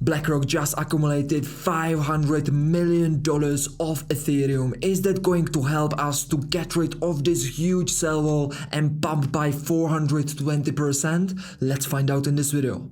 BlackRock just accumulated $500 million of Ethereum. Is that going to help us to get rid of this huge sell wall and pump by 420%? Let's find out in this video.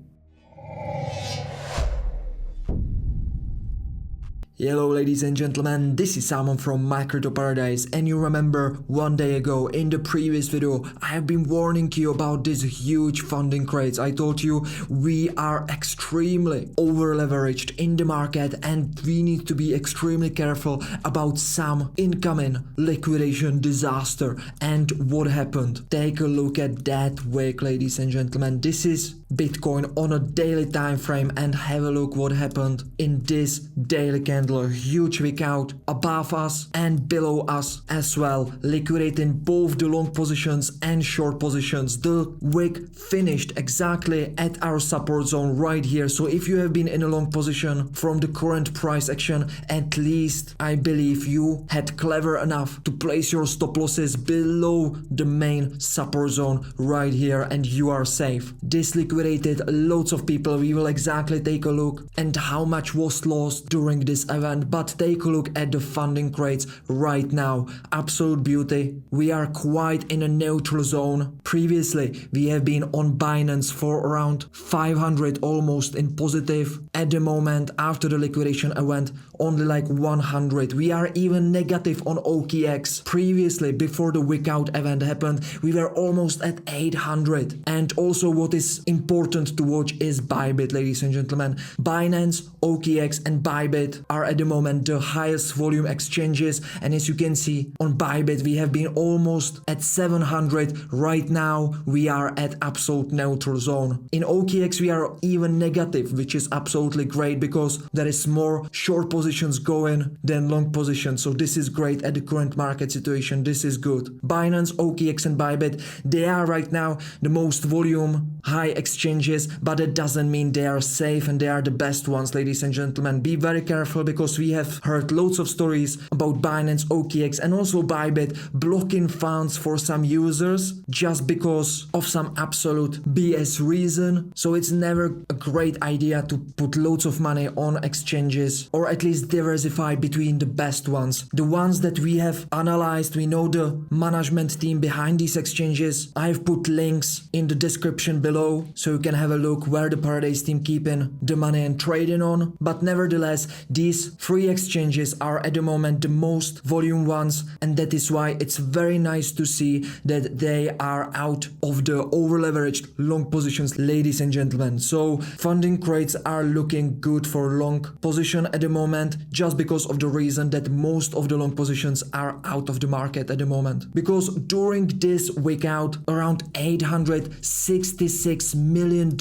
Hello ladies and gentlemen, this is Salmon from My Crypto Paradise, and you remember one day ago in the previous video I have been warning you about this huge funding craze. I told you we are extremely over leveraged in the market and we need to be extremely careful about some incoming liquidation disaster. And what happened? Take a look at that wick, ladies and gentlemen. This is Bitcoin on a daily time frame, and have a look what happened in this daily candle. A huge wick out above us and below us as well, liquidating both the long positions and short positions. The wick finished exactly at our support zone right here. So if you have been in a long position from the current price action, at least I believe you had clever enough to place your stop losses below the main support zone right here, and you are safe. This liquidated loads of people. We will exactly take a look and how much was lost during this event, but take a look at the funding rates right now. Absolute beauty. We are quite in a neutral zone. Previously we have been on Binance for around 500, almost in positive. At the moment, after the liquidation event, only like 100. We are even negative on OKX. Previously, before the wick out event happened, we were almost at 800. And also what is important to watch is Bybit, ladies and gentlemen. Binance, OKX and Bybit are at the moment the highest volume exchanges, and as you can see on Bybit we have been almost at 700. Right now we are at absolute neutral zone. In OKX we are even negative, which is absolutely great because there is more short positions going than long positions. So this is great at the current market situation. This is good. Binance, OKX and Bybit, they are right now the most volume high exchanges, but it doesn't mean they are safe and they are the best ones, ladies and gentlemen. Be very careful because we have heard loads of stories about Binance, OKX and also Bybit blocking funds for some users just because of some absolute BS reason. So it's never a great idea to put loads of money on exchanges, or at least diversify between the best ones. The ones that we have analyzed, we know the management team behind these exchanges. I've put links in the description below so you can have a look where the Paradise team keeping the money and trading on. But nevertheless, these three exchanges are at the moment the most volume ones, and that is why it's very nice to see that they are out of the over leveraged long positions, ladies and gentlemen. So funding rates are looking good for long position at the moment, just because of the reason that most of the long positions are out of the market at the moment. Because during this week out, around $866 million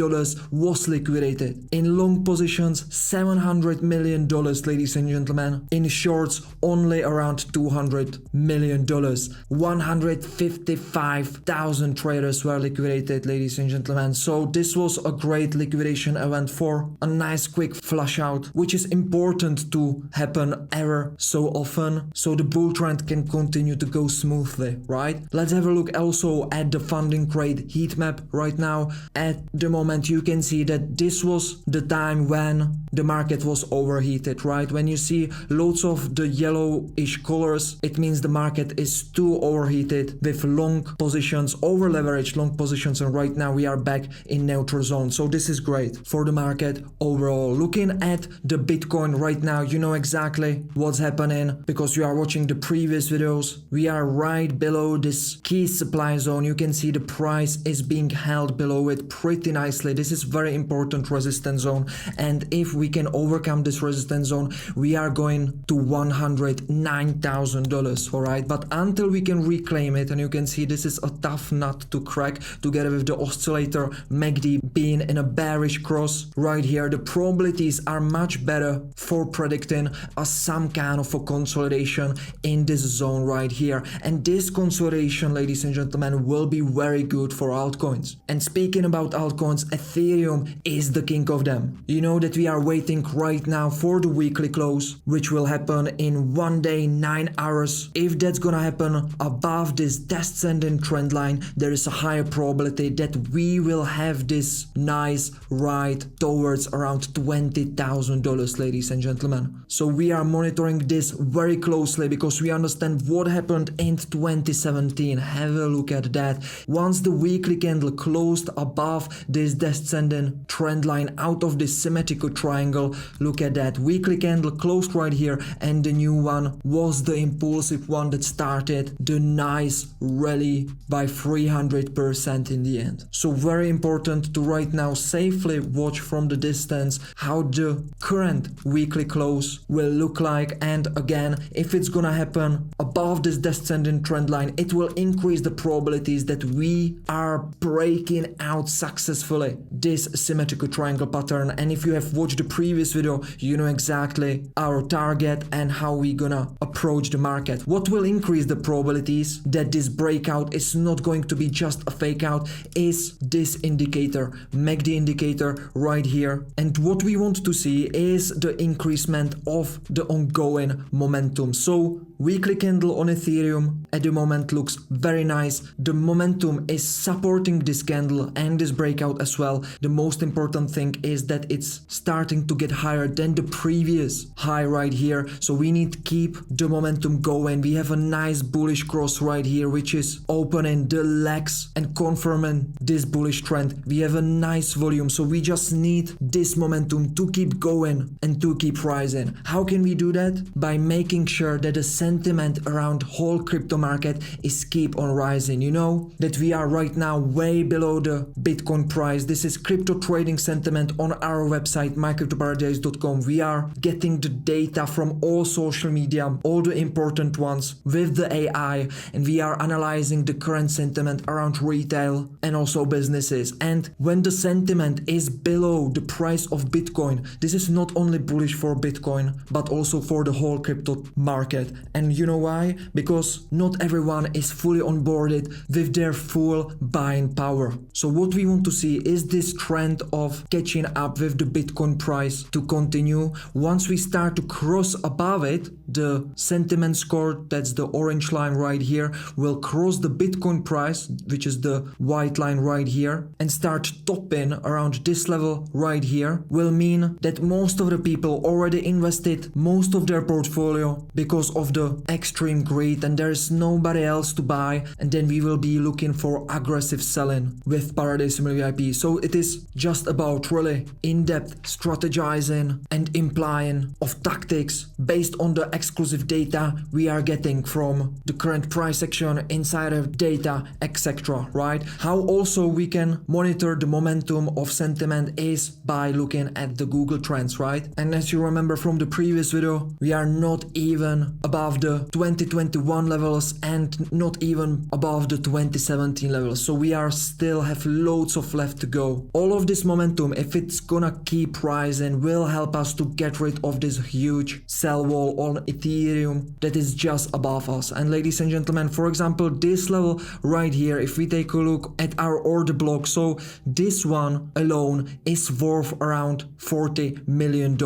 was liquidated. In long positions, $700 million, ladies and gentlemen. In shorts, only around $200 million. 155,000 traders were liquidated, ladies and gentlemen. So this was a great liquidation event for a nice quick flush out, which is important to happen ever so often so the bull trend can continue to go smoothly, right? Let's have a look also at the funding rate heat map right now. At the moment you can see that this was the time when the market was overheated, right? When you see loads of the yellowish colors, it means the market is too overheated with long positions, over leveraged long positions, and right now we are back in neutral zone. So this is great for the market overall. Looking at the Bitcoin right now, you know exactly what's happening because you are watching the previous videos. We are right below this key supply zone. You can see the price is being held below it pretty nicely. This is very important resistance zone, and if we can overcome this resistance zone, we are going to $109,000, all right? But until we can reclaim it, and you can see this is a tough nut to crack together with the oscillator MACD being in a bearish cross right here, the probabilities are much better for predicting some kind of a consolidation in this zone right here. And this consolidation, ladies and gentlemen, will be very good for altcoins. And speaking about altcoins, Ethereum is the king of them. You know that we are waiting right now for the weekly close, which will happen in 1 day, 9 hours. If that's gonna happen above this descending trend line, there is a higher probability that we will have this nice ride towards around $20,000, ladies and gentlemen. So we are monitoring this very closely because we understand what happened in 2017. Have a look at that. Once the weekly candle closed above this descending trend line out of this symmetrical triangle, look at that. Weekly candle closed right here, and the new one was the impulsive one that started the nice rally by 300% in the end. So very important to right now safely watch from the distance how the current weekly close will look like. And again, if it's gonna happen above this descending trend line, it will increase the probabilities that we are breaking out successfully this symmetrical triangle pattern. And if you have watched the previous video, you know exactly our target and how we gonna approach the market. What will increase the probabilities that this breakout is not going to be just a fake out is this indicator, MACD indicator right here. And what we want to see is the increasement of the ongoing momentum. So weekly candle on Ethereum at the moment looks very nice. The momentum is supporting this candle and this breakout as well. The most important thing is that it's starting to get higher than the previous high right here. So we need to keep the momentum going. We have a nice bullish cross right here, which is opening the legs and confirming this bullish trend. We have a nice volume, so we just need this momentum to keep going and to keep rising. How can we do that? By making sure that the sentiment around whole crypto market is keep on rising. You know that we are right now way below the Bitcoin price. This is crypto trading sentiment on our website mycryptoparadise.com. We are getting the data from all social media, all the important ones with the AI, and we are analyzing the current sentiment around retail and also businesses. And when the sentiment is below the price of Bitcoin, this is not only bullish for Bitcoin but also for the whole crypto market. And you know why? Because not everyone is fully onboarded with their full buying power. So what we want to see is this trend of catching up with the Bitcoin price to continue. Once we start to cross above it, the sentiment score, that's the orange line right here, will cross the Bitcoin price, which is the white line right here, and start topping around this level right here, will mean that most of the people already invested most of their portfolio because of the extreme greed and there is nobody else to buy, and then we will be looking for aggressive selling with Paradise VIP. So it is just about really in-depth strategizing and implying of tactics based on the exclusive data we are getting from the current price action, insider data, etc. Right? How also we can monitor the momentum of sentiment is by looking at the Google Trends, right? And as you remember from the previous video, we are not even above the 2021 levels and not even above the 2017 levels. So we are still have loads of left to go. All of this momentum, if it's gonna keep rising, will help us to get rid of this huge sell wall on Ethereum that is just above us. And ladies and gentlemen, for example, this level right here, if we take a look at our order block, so this one alone is worth around $40 million.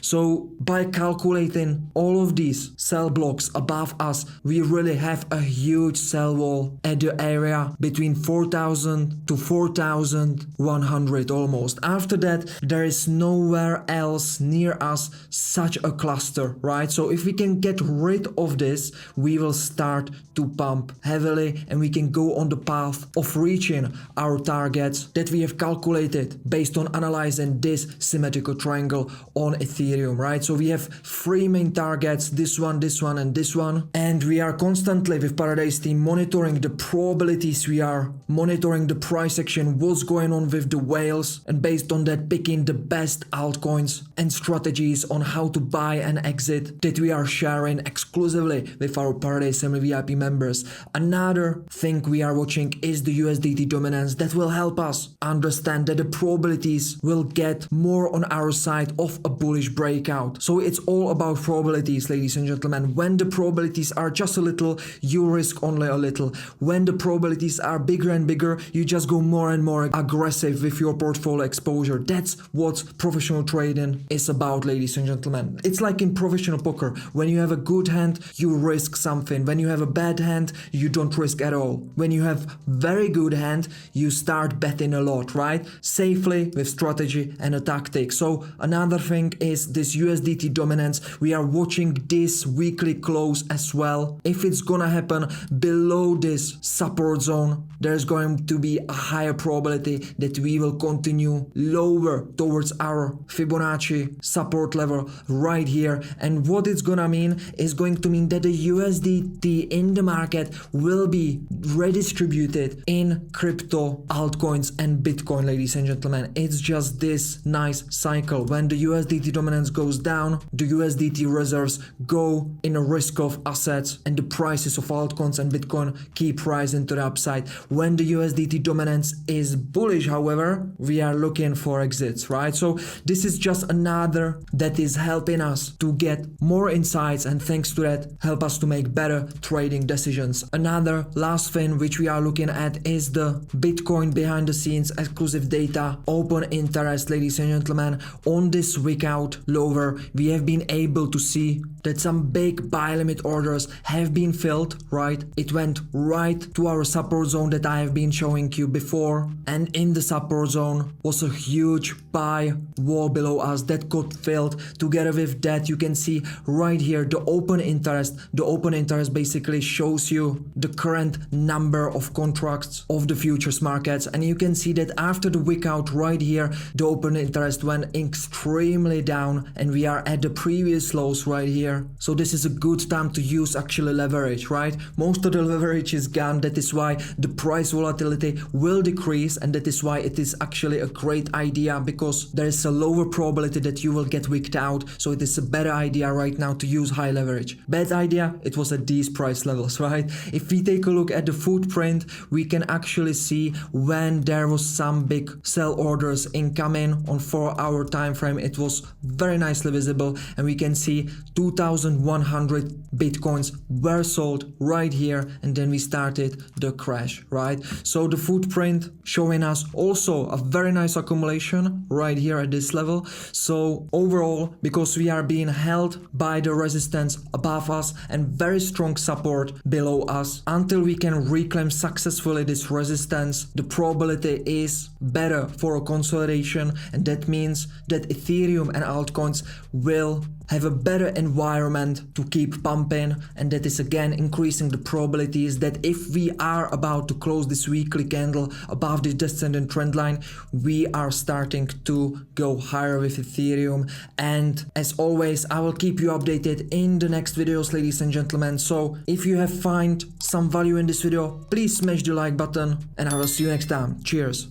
So by calculating all of these sell blocks above us, we really have a huge sell wall at the area between 4,000 to 4,100 almost. After that, there is nowhere else near us such a cluster, right? So if we can get rid of this, we will start to pump heavily and we can go on the path of reaching our targets that we have calculated based on analyzing this symmetrical triangle on Ethereum, right? So we have three main targets, this one, and this one. And we are constantly with Paradise team monitoring the probabilities, we are monitoring the price action, what's going on with the whales, and based on that picking the best altcoins and strategies on how to buy and exit that we are sharing exclusively with our Paradise VIP members. Another thing we are watching is the USDT dominance that will help us understand that the probabilities will get more on our side of a bullish breakout. So it's all about probabilities, ladies and gentlemen. When When the probabilities are just a little, you risk only a little. When the probabilities are bigger and bigger, you just go more and more aggressive with your portfolio exposure. That's what professional trading is about, ladies and gentlemen. It's like in professional poker. When you have a good hand, you risk something. When you have a bad hand, you don't risk at all. When you have very good hand, you start betting a lot, right? Safely with strategy and a tactic. So another thing is this USDT dominance. We are watching this weekly close as well. If it's gonna happen below this support zone, there's going to be a higher probability that we will continue lower towards our Fibonacci support level right here. And what it's gonna mean is going to mean that the USDT in the market will be redistributed in crypto, altcoins and Bitcoin, ladies and gentlemen. It's just this nice cycle. When the USDT dominance goes down, the USDT reserves go in a risk of assets and the prices of altcoins and Bitcoin keep rising to the upside. When the USDT dominance is bullish, however, we are looking for exits, right? So this is just another that is helping us to get more insights, and thanks to that help us to make better trading decisions. Another last thing which we are looking at is the Bitcoin behind the scenes exclusive data open interest, ladies and gentlemen. On this week out lower, we have been able to see that some big buy limit orders have been filled, right? It went right to our support zone that I have been showing you before, and in the support zone was a huge buy wall below us that got filled. Together with that, you can see right here the open interest. The open interest basically shows you the current number of contracts of the futures markets, and you can see that after the week out right here, the open interest went extremely down and we are at the previous lows right here. So this is a good time to use actually leverage, right? Most of the leverage is gone. That is why the price volatility will decrease, and that is why it is actually a great idea, because there is a lower probability that you will get wicked out. So it is a better idea right now to use high leverage. Bad idea, it was at these price levels, right? If we take a look at the footprint, we can actually see when there was some big sell orders incoming on 4-hour time frame. It was very nicely visible, and we can see 2,100 bitcoins were sold right here, and then we started the crash, right? So the footprint showing us also a very nice accumulation right here at this level. So overall, because we are being held by the resistance above us and very strong support below us, until we can reclaim successfully this resistance, the probability is better for a consolidation, and that means that Ethereum and altcoins will have a better environment to keep pumping, and that is again increasing the probabilities that if we are about to close this weekly candle above the descending trend line, we are starting to go higher with Ethereum. And as always, I will keep you updated in the next videos, ladies and gentlemen. So if you have found some value in this video, please smash the like button, and I will see you next time. Cheers.